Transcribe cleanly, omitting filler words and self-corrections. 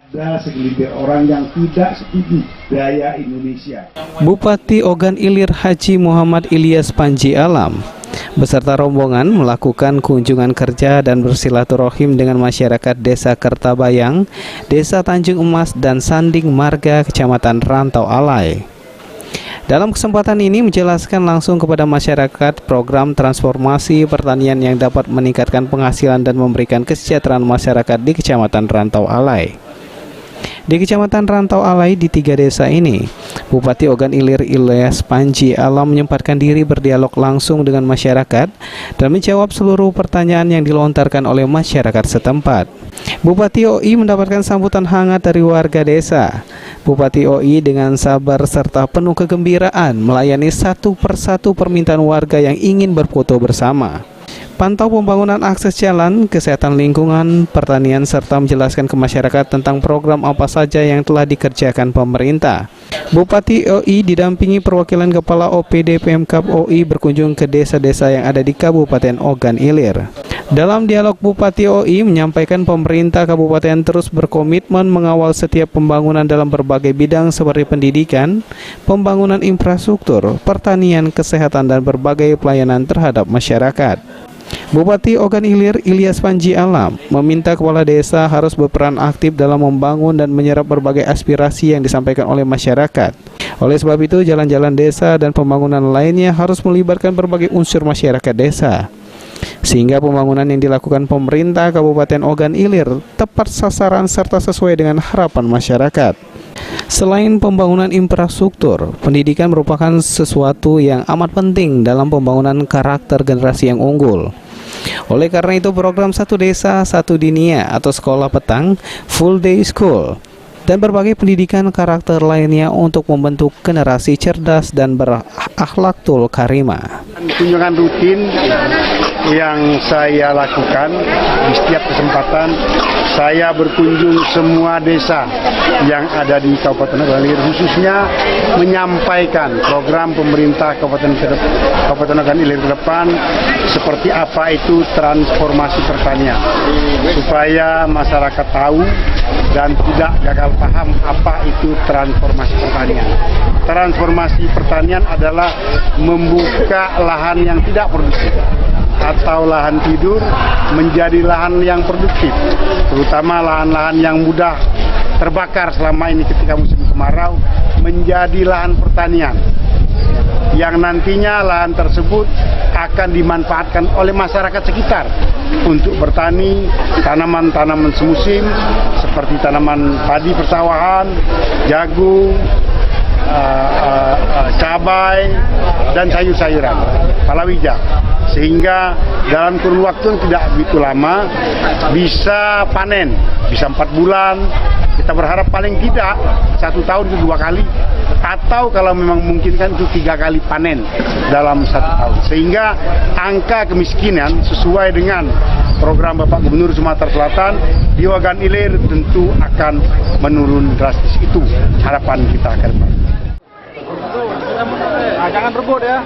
Ada segelintir orang yang tidak setuju gaya Indonesia. Bupati Ogan Ilir Haji Muhammad Ilyas Panji Alam beserta rombongan melakukan kunjungan kerja dan bersilaturahim dengan masyarakat Desa Kertabayang, Desa Tanjung Emas, dan Sanding Marga, Kecamatan Rantau Alai. Dalam kesempatan ini menjelaskan langsung kepada masyarakat program transformasi pertanian yang dapat meningkatkan penghasilan dan memberikan kesejahteraan masyarakat di Kecamatan Rantau Alai. Di Kecamatan Rantau Alai di 3 desa ini, Bupati Ogan Ilir Ilyas Panji Alam menyempatkan diri berdialog langsung dengan masyarakat dan menjawab seluruh pertanyaan yang dilontarkan oleh masyarakat setempat. Bupati OI mendapatkan sambutan hangat dari warga desa. Bupati OI dengan sabar serta penuh kegembiraan melayani satu persatu permintaan warga yang ingin berfoto bersama. Pantau pembangunan akses jalan, kesehatan lingkungan, pertanian, serta menjelaskan ke masyarakat tentang program apa saja yang telah dikerjakan pemerintah. Bupati OI didampingi perwakilan Kepala OPD Pemkab OI berkunjung ke desa-desa yang ada di Kabupaten Ogan Ilir. Dalam dialog, Bupati OI menyampaikan pemerintah kabupaten terus berkomitmen mengawal setiap pembangunan dalam berbagai bidang seperti pendidikan, pembangunan infrastruktur, pertanian, kesehatan, dan berbagai pelayanan terhadap masyarakat. Bupati Ogan Ilir Ilyas Panji Alam meminta kepala desa harus berperan aktif dalam membangun dan menyerap berbagai aspirasi yang disampaikan oleh masyarakat. Oleh sebab itu, jalan-jalan desa dan pembangunan lainnya harus melibatkan berbagai unsur masyarakat desa, sehingga pembangunan yang dilakukan pemerintah Kabupaten Ogan Ilir tepat sasaran serta sesuai dengan harapan masyarakat. Selain pembangunan infrastruktur, pendidikan merupakan sesuatu yang amat penting dalam pembangunan karakter generasi yang unggul. Oleh karena itu, program Satu Desa Satu Dinia atau sekolah petang, full day school, dan berbagai pendidikan karakter lainnya untuk membentuk generasi cerdas dan berakhlakul karimah. Kunjungan rutin yang saya lakukan di setiap kesempatan, saya berkunjung semua desa yang ada di Kabupaten Ogan Ilir, khususnya menyampaikan program pemerintah Kabupaten Ogan Ilir ke depan, seperti apa itu transformasi pertanian, supaya masyarakat tahu dan tidak gagal paham apa itu transformasi pertanian. Transformasi pertanian adalah membuka lahan yang tidak produktif atau lahan tidur menjadi lahan yang produktif, terutama lahan-lahan yang mudah terbakar selama ini ketika musim kemarau menjadi lahan pertanian yang nantinya lahan tersebut akan dimanfaatkan oleh masyarakat sekitar untuk bertani tanaman-tanaman semusim seperti tanaman padi persawahan, jagung, cabai, dan sayur-sayuran, palawija, sehingga dalam kurun waktu yang tidak begitu lama bisa panen, bisa 4 bulan. Kita berharap paling tidak 1 tahun itu 2 kali, atau kalau memang memungkinkan itu 3 kali panen dalam 1 tahun, sehingga angka kemiskinan sesuai dengan program Bapak Gubernur Sumatera Selatan di Ogan Ilir tentu akan menurun drastis. Itu harapan kita ke depan. Jangan rebut ya.